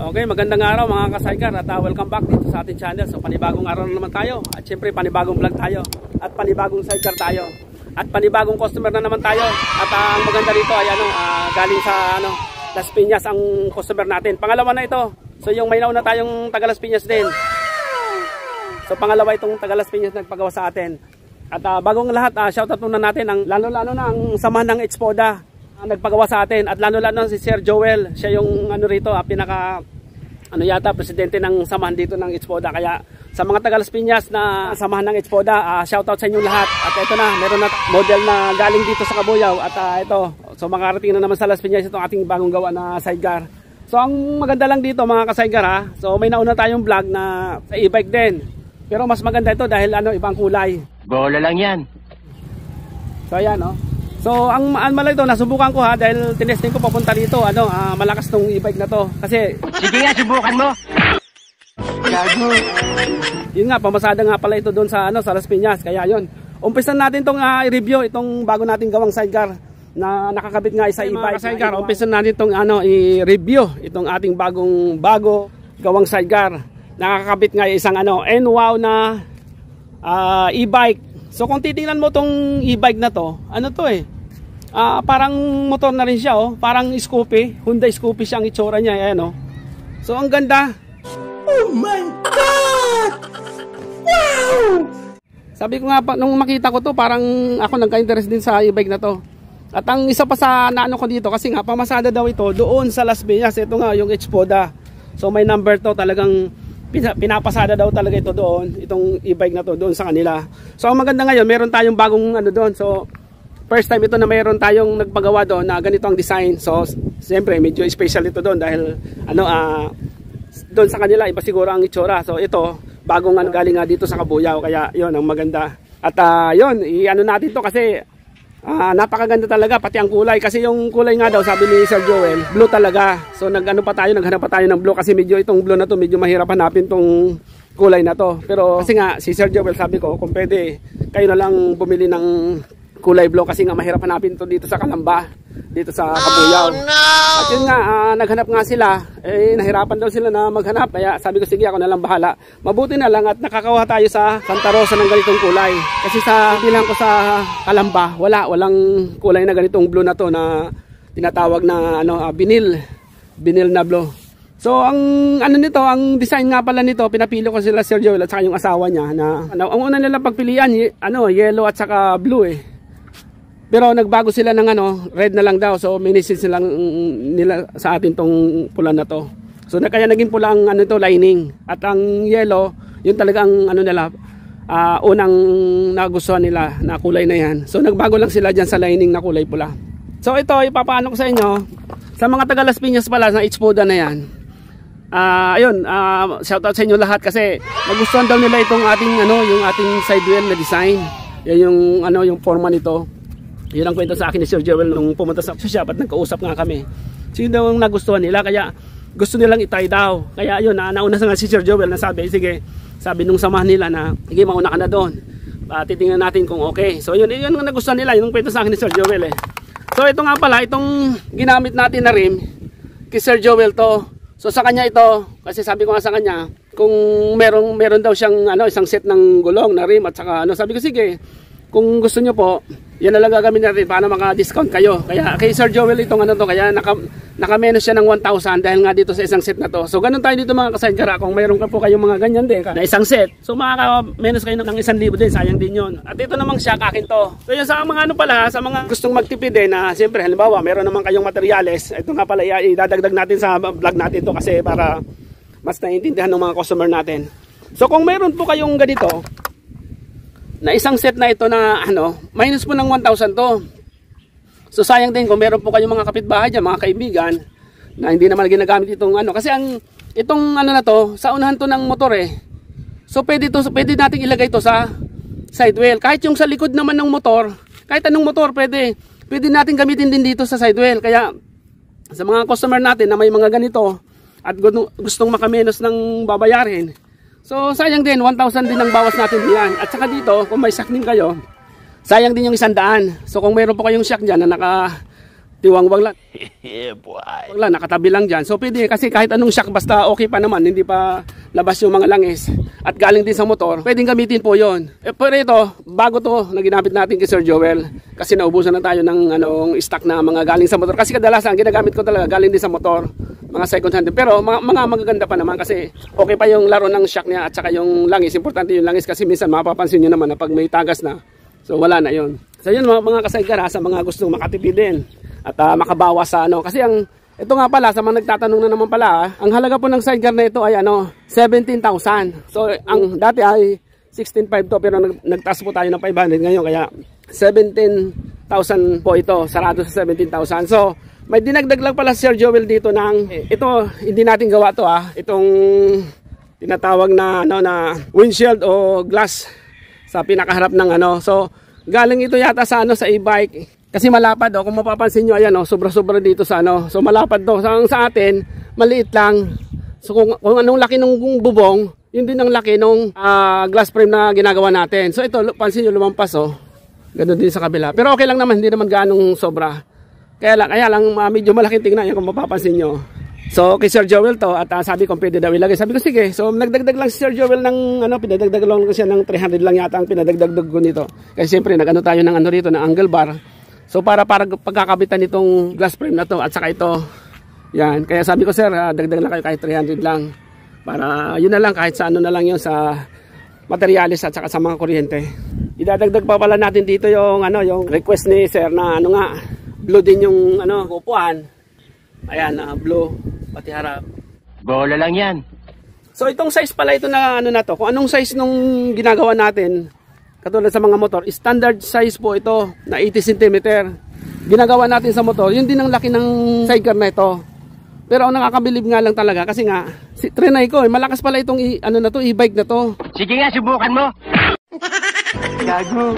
Okay, magandang araw mga ka-sidecar at welcome back dito sa ating channel. So panibagong araw na naman tayo at syempre panibagong vlog tayo at panibagong sidecar tayo at panibagong customer na naman tayo. At ang maganda dito ay galing sa Las Piñas ang customer natin. Pangalawa na ito. So yung may nauna tayong taga Las Piñas din. So pangalawa itong taga Las Piñas nagpagawa sa atin. At bagong lahat, shoutout muna natin ang lalo-lalo na ang samahan ng Expoda nagpagawa sa atin at lalo-lalo si Sir Joel. Siya yung rito, pinaka yata presidente ng samahan dito ng Expoda. Kaya sa mga taga Las Piñas na samahan ng Expoda, shoutout sa inyong lahat. At ito na, meron na model na galing dito sa Cabuyao. At ito, so makarating na naman sa Las Piñas itong ating bagong gawa na sidecar. So ang maganda lang dito mga ka-sidecar, so may nauna tayong vlog na sa e-bike din. Pero mas maganda ito dahil ibang kulay. Bola lang yan. So ayan So ang malay ito, nasubukan ko dahil tinesting ko papunta dito, malakas tong e-bike na to. Kasi sige nga, subukan mo. Gago. Yun nga, pamasada nga pala ito doon sa sa Las Piñas. Kaya yun, umpisan natin tong i-review itong bago nating gawang sidecar na nakakabit nga sa e-bike sidecar. Umpisan natin tong i-review itong ating bago gawang sidecar. Nakakabit nga isang N-Wow na e-bike. So kung titingnan mo tong e-bike na to, parang motor na rin siya, parang Scoopy, Hyundai Scoopy siyang itsura niya, ayan. So ang ganda. Oh my God! Wow! Sabi ko nga nung makita ko to, parang ako nagka-interest din sa e-bike na to. At ang isa pa sa ko dito, kasi nga pamasada daw ito doon sa Las Piñas. Ito nga yung Expoda. So may number to, talagang pinapasada daw talaga ito doon, itong e-bike na to doon sa kanila. So ang maganda ngayon, meron tayong bagong doon. So first time ito na mayroon tayong nagpagawa doon na ganito ang design. So siyempre medyo special ito doon dahil doon sa kanila iba siguro ang itsura. So ito bagong galing nga dito sa Cabuyao, kaya yon ang maganda. At yon, natin to kasi napakaganda talaga, pati ang kulay. Kasi yung kulay nga daw, sabi ni Sir Joel, blue talaga. So naghanap pa tayo ng blue kasi medyo itong blue na to, medyo mahirap hanapin tong kulay na to. Pero kasi nga si Sir Joel, sabi ko kung pwede kayo na lang bumili ng kulay blue kasi nga mahirap hanapin to dito sa Calamba, dito sa Cabuyao. Oh, no! At yun nga, naghanap nga sila, nahirapan daw sila na maghanap, kaya sabi ko sige ako na lang bahala. Mabuti na lang at nakakawa tayo sa Santa Rosa ng ganitong kulay. Kasi sa bilang ko sa Calamba, walang kulay na ganitong blue na to na tinatawag na vinyl na blue. So ang nito, ang design nga pala nito, pinapili ko sila Sir Joel at saka yung asawa niya na ang una nilang pagpilian yellow at saka blue Pero nagbago sila ng red na lang daw. So minisin silang nila sa atin tong pula na to. So kaya naging pula ang lining. At ang yellow, yun talaga ang nila, unang nagustuhan nila na kulay na yan. So nagbago lang sila dyan sa lining na kulay pula. So ito, ipapaano ko sa inyo, sa mga taga Las Piñas pala, na Expoda na yan. Shoutout sa inyo lahat kasi nagustuhan daw nila itong ating yung ating sidewheel na design. Yan yung forma nito. Yun ang kwento sa akin ni Sir Joel nung pumunta sa shop at nagkausap nga kami. So yun daw ang nagustuhan nila, kaya gusto nilang itry daw. Kaya yun, nauna sa nga si Sir Joel na sige, sabi nung samahan nila na sige, mauna ka na doon. Titingnan natin kung okay. So yun ang nagustuhan nila, yun ang kwento sa akin ni Sir Joel So ito nga pala, itong ginamit natin na rim kay Sir Joel to. So sa kanya ito, kasi sabi ko nga sa kanya, kung meron daw siyang isang set ng gulong na rim at saka sabi ko sige, kung gusto nyo po, yan na lang gagawin natin para maka-discount kayo. Kaya kay Sir Joel itong kaya naka-menos siya ng 1,000 dahil nga dito sa isang set na to. So ganun tayo dito mga ka-sidecar, kung mayroon ka po kayong mga ganyan din na isang set. So makaka-menos kayo ng 1,000 din, sayang din yun. At ito namang siya, akin to. So yun sa mga pala, sa mga gustong magtipid na siyempre halimbawa meron naman kayong materyales. Ito nga pala, idadagdag natin sa vlog natin to kasi para mas naiintindihan ng mga customer natin. So kung meron po kayong ganito, na isang set na ito na minus po ng 1,000 to. So sayang din kung meron po kayong mga kapitbahay dyan, mga kaibigan na hindi naman ginagamit itong kasi itong na to, sa unahan to ng motor So pwede nating ilagay ito sa sidewheel. Kahit yung sa likod naman ng motor, kahit anong motor pwede natin gamitin din dito sa sidewheel. Kaya sa mga customer natin na may mga ganito at gustong makamenos ng babayarin, so sayang din, 1,000 din ang bawas natin diyan. At saka dito, kung may shock din kayo, sayang din yung 100. So kung mayroon po kayong shock dyan na naka tiwangwang lang. Wag lang, nakatabi lang dyan. So pwede kasi kahit anong shock basta okay pa naman, hindi pa labas yung mga langis at galing din sa motor, pwedeng gamitin po yon. Pero ito, bago to na ginamit natin kay Sir Joel kasi naubusan na tayo ng stock na mga galing sa motor. Kasi kadalasan ginagamit ko talaga galing din sa motor, mga second hand. Pero mga magaganda pa naman kasi okay pa yung laro ng shock niya at saka yung langis. Importante yung langis kasi minsan mapapansin nyo naman na pag may tagas na, so wala na yon. So yun mga kasaygara, sa mga gustong makatipid din at makabawas sa kasi ito nga pala sa mga nagtatanong na naman pala, ang halaga po ng sidecar na ito ay 17,000. So ang dati ay 16,500 to, pero nagtaas po tayo ng 500 ngayon, kaya 17,000 po ito, sarado sa 17,000. So may dinagdag lang pala Sir Joel dito ng ito, hindi natin gawa to itong tinatawag na na windshield o glass sa pinakaharap ng so galing ito yata sa sa e-bike. Kasi malapad kung mapapansin nyo, ayan sobra-sobra dito sa so malapad to. Sa atin, maliit lang. So kung anong laki ng bubong, yun din ang laki ng glass frame na ginagawa natin. So ito, pansin nyo lumampas Ganun din sa kabila. Pero okay lang naman, hindi naman ganong sobra. Kaya lang medyo malaking tingnan yan kung mapapansin nyo. So kay Sir Joel to, at sabi ko pwede daw ilagay. Sabi ko sige. So nagdagdag lang si Sir Joel ng pinadagdag lang siya ng 300 lang yata ang pinadagdag ko nito. Kasi siyempre tayo ng rito ng angle bar. So para pagkakabitan nitong glass frame na to at saka ito. Yan, kaya sabi ko sir, dagdag lang kayo kahit 300 lang. Para yun na lang, kahit sa na lang yun, sa materialis at saka sa mga kuryente. Idadagdag pa pala natin dito yung yung request ni sir na blue din yung upuan. Ayan, blue pati harap. Bola lang yan. So itong size pala ito na na to. Kung anong size nung ginagawa natin, katulad sa mga motor, standard size po ito na 80 cm. Ginagawa natin sa motor, yun din ang laki ng sidecar na ito. Pero ang nakakabilib nga lang talaga kasi nga trinay ko, malakas pala itong e-bike na to. Sige nga, subukan mo. Gago.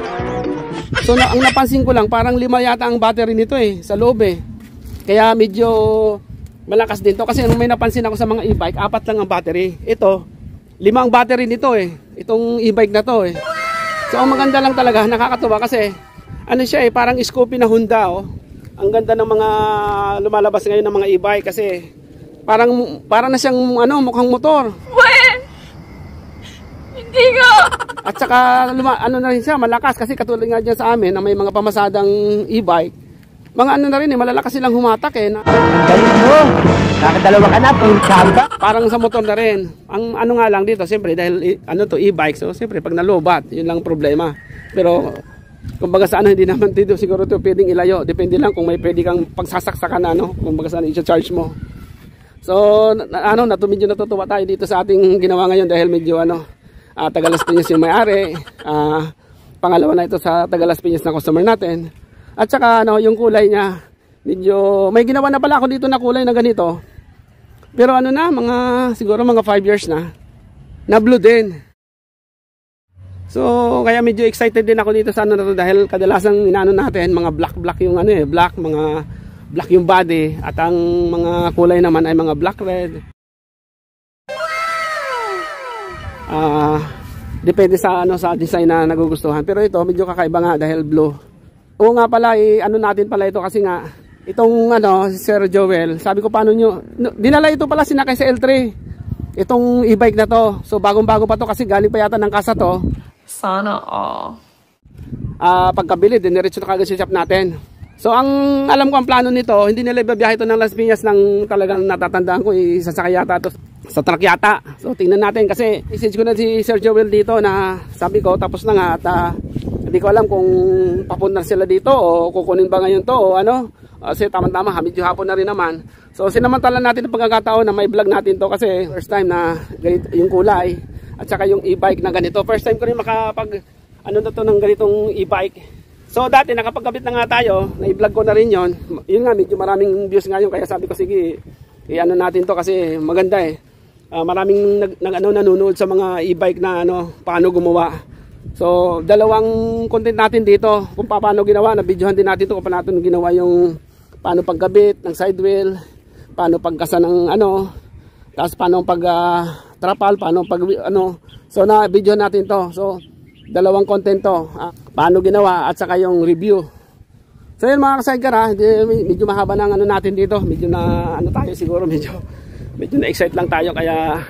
So ang napansin ko lang, parang 5 yata ang battery nito sa loob Kaya medyo malakas din to kasi may napansin ako sa mga e-bike, 4 lang ang battery. Ito, 5 ang battery nito itong e-bike na to So ang maganda lang talaga, nakakatuwa kasi siya parang Scoopy na Honda Ang ganda ng mga lumalabas ngayon ng mga e-bike kasi parang na siyang mukhang motor. Hindi nga. At saka na rin siya, malakas kasi katulad nga dyan sa amin na may mga pamasadang e-bike. Mga na rin malalakas silang humatak Ang galing mo. Nakadalawa ka na, ka. Parang sa motor na rin. Ang nga lang dito, siyempre dahil to e-bike, so siyempre pag nalobat, yun lang problema. Pero kumbaga sa hindi naman dito siguro ito pwedeng ilayo. Depende lang kung may pwede kang pagsasaksakan kumbaga saan i-charge mo. So medyo natutuwa tayo dito sa ating ginawa ngayon dahil medyo Tagalas Piñas yung may-ari. Pangalawa na ito sa Tagalas Piñas na customer natin. At saka yung kulay niya, medyo may ginawa na pala ako dito na kulay na ganito. Pero siguro mga 5 years na blue din. So kaya medyo excited din ako dito sa na to dahil kadalasan natin mga black yung black, mga black yung body at ang mga kulay naman ay mga black red. Depende sa sa design na nagugustuhan. Pero ito medyo kakaiba nga dahil blue. Oo nga pala, natin pala ito kasi nga itong si Sir Joel, sabi ko paano nyo, dinala ito pala sinakay sa L3 itong e-bike na to. So bagong-bago pa to kasi galing pa yata ng kasa to. Sana pagkabili, diniretso na kagad sa shop natin. So ang alam ko ang plano nito, hindi nila ibabiyahe ito ng Las Piñas ng talagang natatandaan ko, isasakay yata ito sa truck yata. So tingnan natin kasi message ko na si Sir Joel dito na sabi ko tapos na nga at hindi ko alam kung papunta sila dito o kukunin ba ngayon to o kasi tama-tama medyo hapon na rin naman. So sinamantala natin ang pagkakataon na may vlog natin to kasi first time na ganito yung kulay at saka yung e-bike na ganito. First time ko rin makapag ng ganitong e-bike. So dati nakapagkabit na nga tayo, na-i-vlog ko na rin yon. Yun nga medyo maraming views ngayon kaya sabi ko sige natin to kasi maganda maraming nanonood sa mga e-bike na paano gumawa. So dalawang content natin dito kung paano ginawa, na videohan din natin ito kung paano ginawa yung paano pagkabit ng side wheel, paano pagkasa ng tapos paano pag trapal, paano pag so na videohan natin to. So dalawang content to, paano ginawa at saka yung review. So yun mga ka-sidecar ha, medyo mahaba ng ano natin dito. Medyo na ano tayo siguro, medyo na-excite lang tayo kaya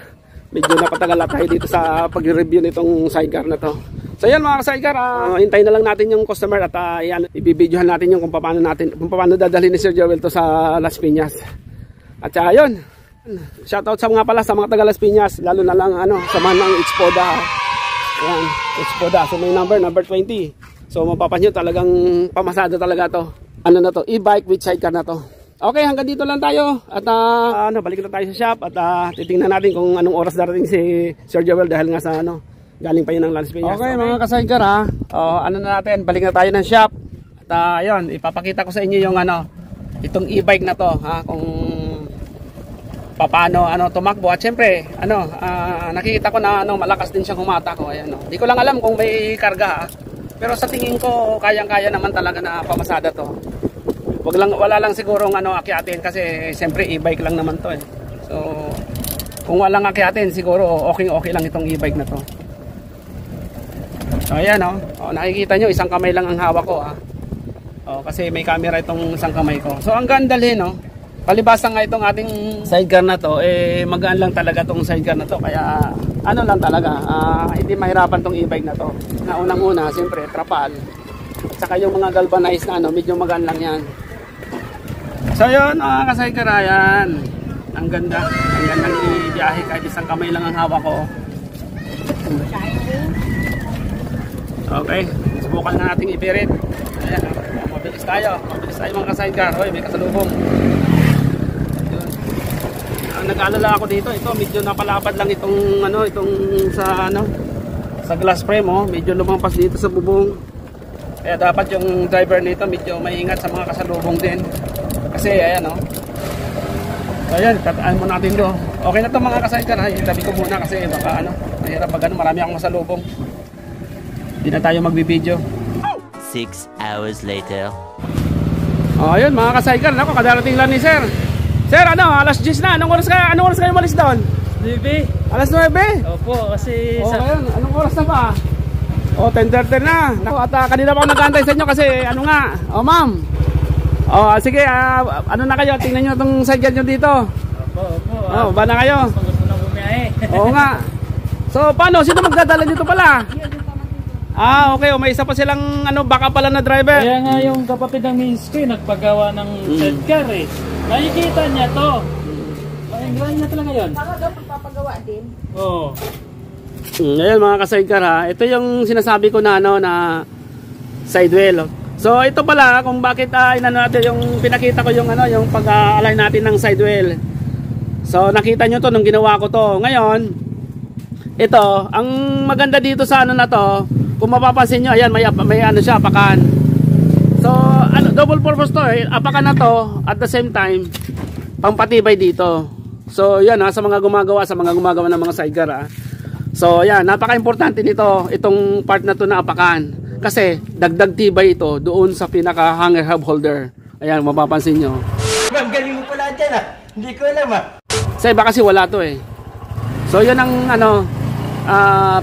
medyo napatagal na tayo dito sa pag-review nitong sidecar na to. So yan mga ka-sidecar, hintayin na lang natin yung customer at ibibidyohan natin yung kung paano dadalhin ni Sir Joel to sa Las Piñas. At saka yun, shoutout sa mga pala sa mga taga Las Piñas, lalo na lang sa manang Xpoda. Ayan, Xpoda. So may number 20. So mapapansin nyo talagang pamasada talaga to. Ano na to, e-bike with sidecar na to. Okay, hanggang dito lang tayo. At balik na tayo sa shop at titingnan natin kung anong oras darating si Sir Joel dahil nga sa galing pa yun ng Las Piñas. Okay, mga ka-sidecar ha. Balik na tayo ng shop. At ayun, ipapakita ko sa inyo yung itong e-bike na to ha, kung paano tumakbo. At syempre nakikita ko na malakas din siyang humatakbo. Ayan, di ko lang alam kung may karga ha. Pero sa tingin ko kayang-kaya naman talaga na pamasada to. Wala lang sigurong akyatin kasi siyempre e-bike lang naman to eh. So kung walang akyatin siguro okay lang itong e-bike na to. So ayan nakikita nyo isang kamay lang ang hawak ko kasi may camera itong isang kamay ko. So ang gandalhin palibasa nga itong ating sidecar na to magaan lang talaga itong sidecar na to kaya lang talaga hindi mahirapan itong e-bike na to. Na unang-una siyempre trapal at saka yung mga galvanized na medyo magaan lang yan. So yun mga ka-sidecar, ayan ang ganda ng ibiyahe kahit isang kamay lang ang hawak ko. Okay, subukan na nating ipirit. Ayan, mabilis tayo mga ka-sidecar. Hoy, may kasalubong. Nag-aalala ako dito, ito medyo napalapad lang itong sa glass frame medyo lumampas dito sa bubong. Kaya dapat yung driver nito medyo maingat sa mga kasalubong din. Kasi ayan ayan, tataan mo natin do. Okay na to mga ka-sidecar ha, itabi ko muna kasi baka mahirap pag marami akong masalubong. Hindi na tayo magbibideo. 6 hours later. Ayun mga ka-sidecar, kadarating lang ni Sir. Sir, alas 10 na. Anong oras kayo malis doon? 9. Alas 9? Opo, kasi ngayon, anong oras na ba? 10:30 na. At kanina pa ako nag-aantay sa inyo kasi ma'am. Sige, na kayo? Tingnan nyo itong sidecar nyo dito. Opo. Ba na kayo? Gusto na bumiyahe. Oo nga. So, paano? Sino magdadala dito pala? Okay. May isa pa silang baka pala na driver. Kaya nga yung kapatid ng Minsko nagpagawa ng sidecar eh. Nakikita niya to. Gawin niya talaga yun. Baka daw magpapagawa din. Oo. Ngayon mga ka-sidecar ha, ito yung sinasabi ko na sidewheel. So ito pala kung bakit natin yung pinakita ko yung yung pag-align natin ng sidewheel. So nakita nyo to nung ginawa ko to. Ngayon, ito, ang maganda dito sa na to, kung mapapansin nyo, ayan may siya, apakan. So double purpose to apakan na to at the same time pampatibay dito. So yan sa mga gumagawa ng mga sidecar So yan, napaka-importante nito itong part na to na apakan. Kasi dagdag tibay ito doon sa pinaka hanger hub holder. Ayan, mapapansin nyo. Ang galing mo pala dyan Hindi ko alam Sa iba kasi wala to So yan ang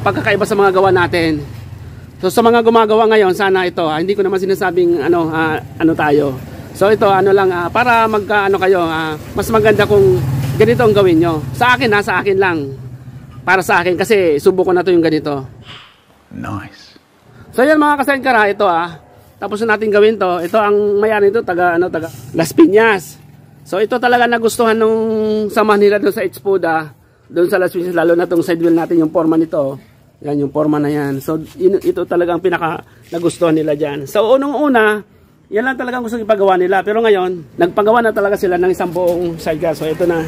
pagkakaiba sa mga gawa natin. So sa mga gumagawa ngayon, sana ito hindi ko naman sinasabing tayo. So ito para kayo, mas maganda kung ganito ang gawin nyo. Sa akin lang. Para sa akin kasi subukan na to yung ganito. Nice. So yan mga ka-sidecar ito tapos na natin gawin to. Ito ang may-ari nito taga Las Piñas. So ito talaga nagustuhan nung samahan nila doon sa Xpoda, doon sa Las Piñas, lalo na tong sidewheel natin yung forma nito. Yan yung forma na yan. So ito talaga ang pinaka nagustuhan nila diyan. So unang-una, yan lang talaga gusto ipagawa nila. Pero ngayon, nagpagawa na talaga sila ng isang buong sidecar. So ito na.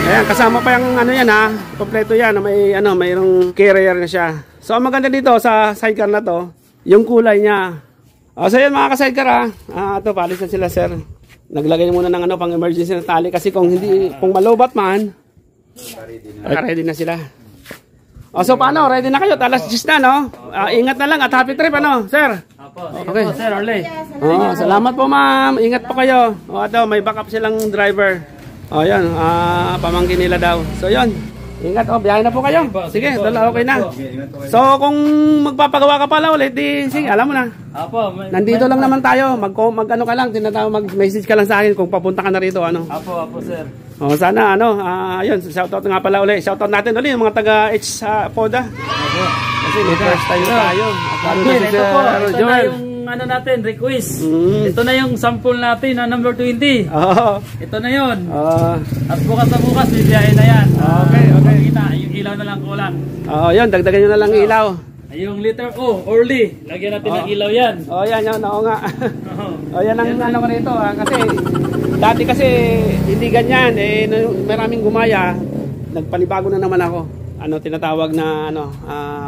Ayan, kasama pa yung yan kompleto yan, mayroong carrier na siya. So ang maganda dito sa sidecar na to, yung kulay niya. So yan mga ka-sidecar ito palisan sila sir. Naglagay muna ng pang emergency na tali kasi kung malobat man, ready na sila. So paano, ready na kayo? Alas 10 na ingat na lang at happy trip sir. Okay. Sir Arley. Salamat po ma'am, ingat po kayo. May backup silang driver. Yan, pamangkin nila daw. So yun, Ingat, biyahe na po kayo. Sige, dala okay na. So, kung magpapagawa ka pala ulit, di, sige, alam mo na. Apo, Nandito lang naman tayo. Mag-ano ka lang, mag-message ka lang sa akin kung papunta ka na rito, ano. Apo, sir. Oh, sana, ayun, shoutout nga pala ulit. Shoutout natin ulit, yung mga taga-H Poda. Apo. Kasi may first time tayo. At lalo na si Ito po, ito na Joel. yung ano natin, request. Ito na yung sample natin na number 20. Oo. Ito na yun. Oo. At bukas na bukas, bibiyahe na yan. Okay. Yung ilaw na lang kulang. Oo, yun, dagdagan nyo na lang ilaw. Yung letter O, early. Lagyan natin ng ilaw yan. Oo, yan, oo nga. Oo. O, yan ang ano ko rito, kasi dati kasi hindi ganyan, maraming gumaya, nagpanibago na naman ako. Tinatawag na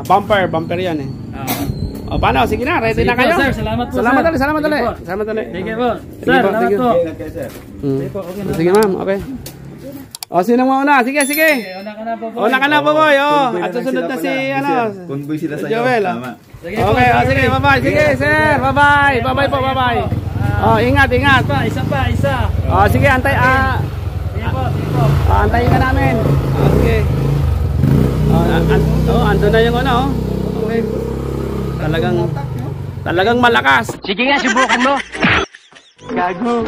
bumper yan eh. O, paano? Sige na, ready Sige na kayo? po, sir. Salamat po, Salamat sir. ulit, salamat Sige ulit. po. Salamat ulit. Sige po. Sige Sir, po, salamat sige. po. Sige po, okay na. Sige ma'am, okay. O, sino mauna? Sige. Okay, una ka na po, boy. Una ka na po, boy. O, Convoy at na lang susunod sila na si, pala. Sir, convoy sila sa'yo. Joel. Tama. Sige po, Okay, sir. sige, bye-bye. Sige, sir, bye-bye. Bye-bye po, bye-bye. O, ingat. Isa. O, sige, antay, Sige po. antayin ka namin. O, sige. Ando na yung Okay. Talagang malakas. Sige nga, subukan mo. Gago.